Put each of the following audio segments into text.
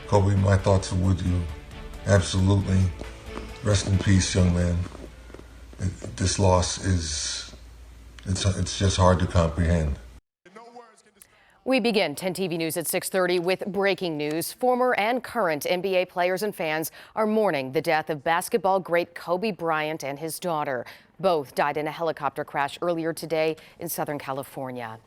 Kobe, my thoughts are with you. Absolutely. Rest in peace, young man. This loss it's just hard to comprehend. We begin 10 TV News at 6:30 with breaking news. Former and current NBA players and fans are mourning the death of basketball great Kobe Bryant and his daughter. Both died in a helicopter crash earlier today in Southern California.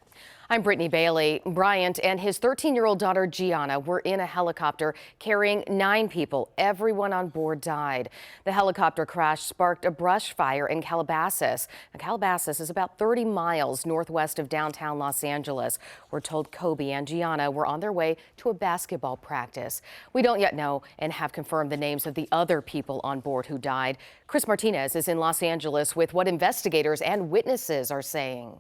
I'm Brittany Bailey. Bryant and his 13-year-old daughter Gianna were in a helicopter carrying 9 people. Everyone on board died. The helicopter crash sparked a brush fire in Calabasas. Now, Calabasas is about 30 miles northwest of downtown Los Angeles. We're told Kobe and Gianna were on their way to a basketball practice. We don't yet know and have confirmed the names of the other people on board who died. Chris Martinez is in Los Angeles with what investigators and witnesses are saying.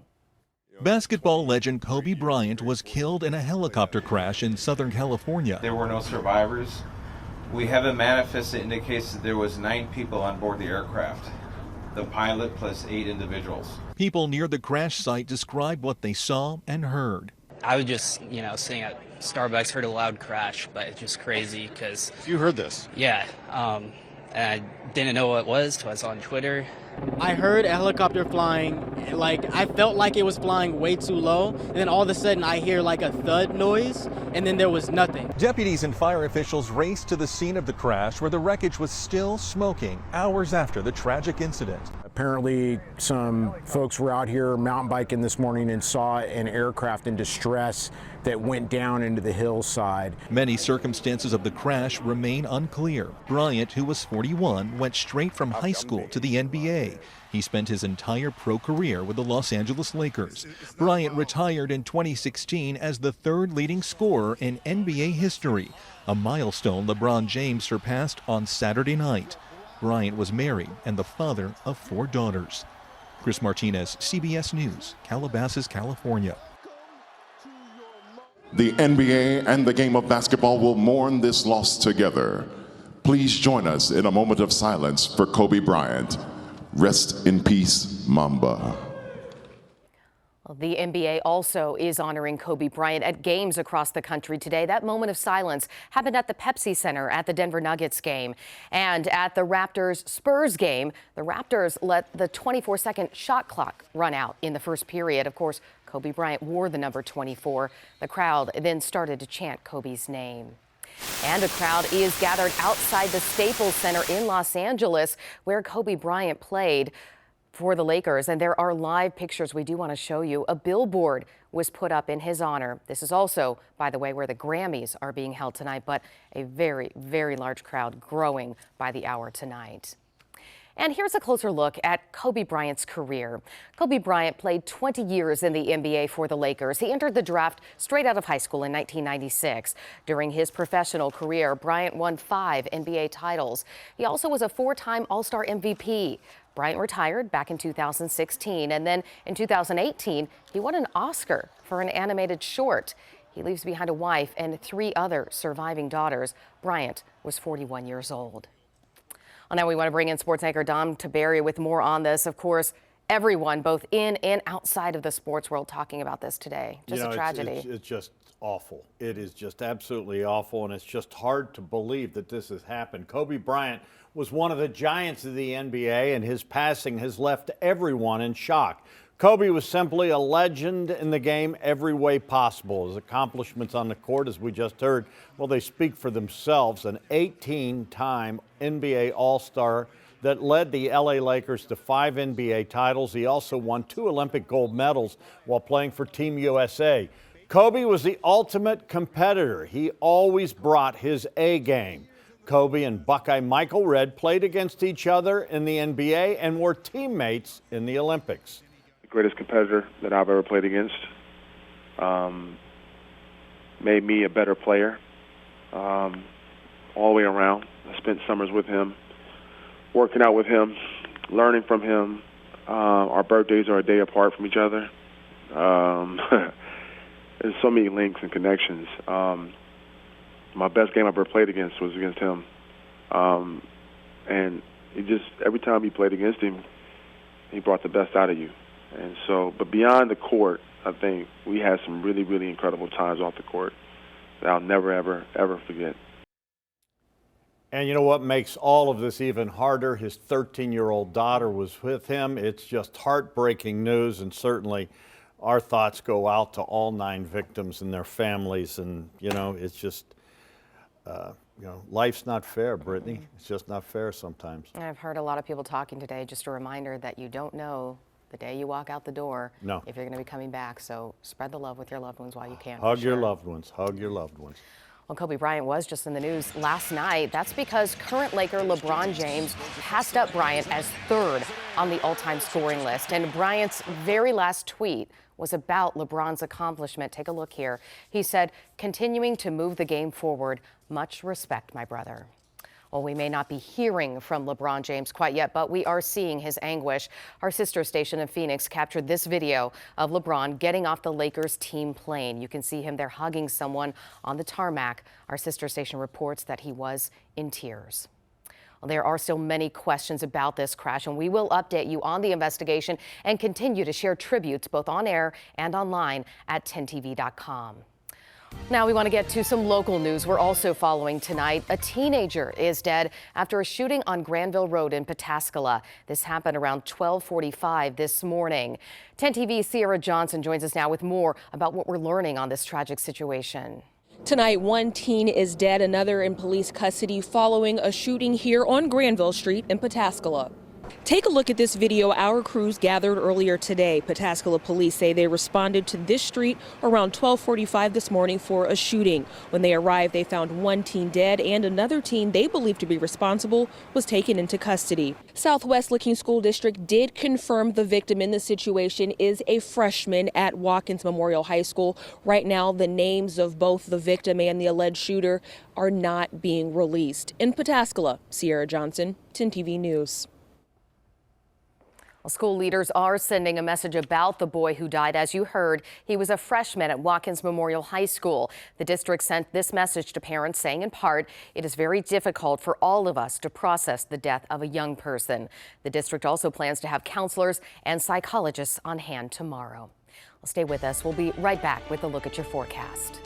Basketball legend Kobe Bryant was killed in a helicopter crash in Southern California. There were no survivors. We have a manifest that indicates that there was 9 people on board the aircraft, the pilot plus 8 individuals. People near the crash site described what they saw and heard. I was just, sitting at Starbucks, heard a loud crash, but it's just crazy because... You heard this? Yeah, and I didn't know what it was till I saw on Twitter. I heard a helicopter flying, I felt like it was flying way too low, and then all of a sudden I hear like a thud noise, and then there was nothing. Deputies and fire officials raced to the scene of the crash where the wreckage was still smoking hours after the tragic incident. Apparently some folks were out here mountain biking this morning and saw an aircraft in distress that went down into the hillside. Many circumstances of the crash remain unclear. Bryant, who was 41, went straight from high school to the NBA. He spent his entire pro career with the Los Angeles Lakers. Bryant retired in 2016 as the 3rd leading scorer in NBA history, a milestone LeBron James surpassed on Saturday night. Bryant was married and the father of 4 daughters. Chris Martinez, CBS News, Calabasas, California. The NBA and the game of basketball will mourn this loss together. Please join us in a moment of silence for Kobe Bryant. Rest in peace, Mamba. The NBA also is honoring Kobe Bryant at games across the country today. That moment of silence happened at the Pepsi Center at the Denver Nuggets game. And at the Raptors-Spurs game, the Raptors let the 24-second shot clock run out in the first period. Of course, Kobe Bryant wore the number 24. The crowd then started to chant Kobe's name. And a crowd is gathered outside the Staples Center in Los Angeles, where Kobe Bryant played for the Lakers. And there are live pictures we do want to show you. A billboard was put up in his honor. This is also, by the way, where the Grammys are being held tonight, but a very, very large crowd growing by the hour tonight. And here's a closer look at Kobe Bryant's career. Kobe Bryant played 20 years in the NBA for the Lakers. He entered the draft straight out of high school in 1996. During his professional career, Bryant won 5 NBA titles. He also was a 4-time All-Star MVP. Bryant retired back in 2016, and then in 2018, he won an Oscar for an animated short. He leaves behind a wife and 3 other surviving daughters. Bryant was 41 years old. Well, now we want to bring in sports anchor Dom Taberry with more on this. Of course, everyone, both in and outside of the sports world, talking about this today. Just a tragedy. It's just awful. It is just absolutely awful, and it's just hard to believe that this has happened. Kobe Bryant was one of the giants of the NBA, and his passing has left everyone in shock. Kobe was simply a legend in the game every way possible. His accomplishments on the court, as we just heard, well, they speak for themselves. An 18-time NBA All-Star that led the LA Lakers to 5 NBA titles. He also won 2 Olympic gold medals while playing for Team USA. Kobe was the ultimate competitor. He always brought his A game. Kobe and Buckeye Michael Redd played against each other in the NBA and were teammates in the Olympics. Greatest competitor that I've ever played against. Made me a better player all the way around. I spent summers with him, working out with him, learning from him. Our birthdays are a day apart from each other. There's so many links and connections. My best game I ever played against was against him. And he just, every time you played against him, he brought the best out of you. And so, but beyond the court, I think we had some really, really incredible times off the court that I'll never, ever, ever forget. And you know what makes all of this even harder? His 13-year-old daughter was with him. It's just heartbreaking news, and certainly our thoughts go out to all 9 victims and their families. And, you know, it's just, life's not fair, Brittany. It's just not fair sometimes. And I've heard a lot of people talking today. Just a reminder that you don't know the day you walk out the door if you're going to be coming back. So spread the love with your loved ones while you can. Hug your loved ones. Hug your loved ones. Well, Kobe Bryant was just in the news last night. That's because current Laker LeBron James passed up Bryant as 3rd on the all-time scoring list. And Bryant's very last tweet was about LeBron's accomplishment. Take a look here. He said, "Continuing to move the game forward. Much respect, my brother." Well, we may not be hearing from LeBron James quite yet, but we are seeing his anguish. Our sister station in Phoenix captured this video of LeBron getting off the Lakers team plane. You can see him there hugging someone on the tarmac. Our sister station reports that he was in tears. Well, there are still many questions about this crash, and we will update you on the investigation and continue to share tributes both on air and online at 10tv.com. Now we want to get to some local news we're also following tonight. A teenager is dead after a shooting on Granville Road in Pataskala. This happened around 12:45 this morning. 10 TV's Sierra Johnson joins us now with more about what we're learning on this tragic situation. Tonight, 1 teen is dead, another in police custody following a shooting here on Granville Street in Pataskala. Take a look at this video our crews gathered earlier today. Pataskala police say they responded to this street around 12:45 this morning for a shooting. When they arrived, they found 1 teen dead and another teen they believe to be responsible was taken into custody. Southwest Licking School District did confirm the victim in the situation is a freshman at Watkins Memorial High School. Right now, the names of both the victim and the alleged shooter are not being released. In Pataskala, Sierra Johnson, 10 TV News. Well, school leaders are sending a message about the boy who died. As you heard, he was a freshman at Watkins Memorial High School. The district sent this message to parents saying, in part, it is very difficult for all of us to process the death of a young person. The district also plans to have counselors and psychologists on hand tomorrow. Well, stay with us. We'll be right back with a look at your forecast.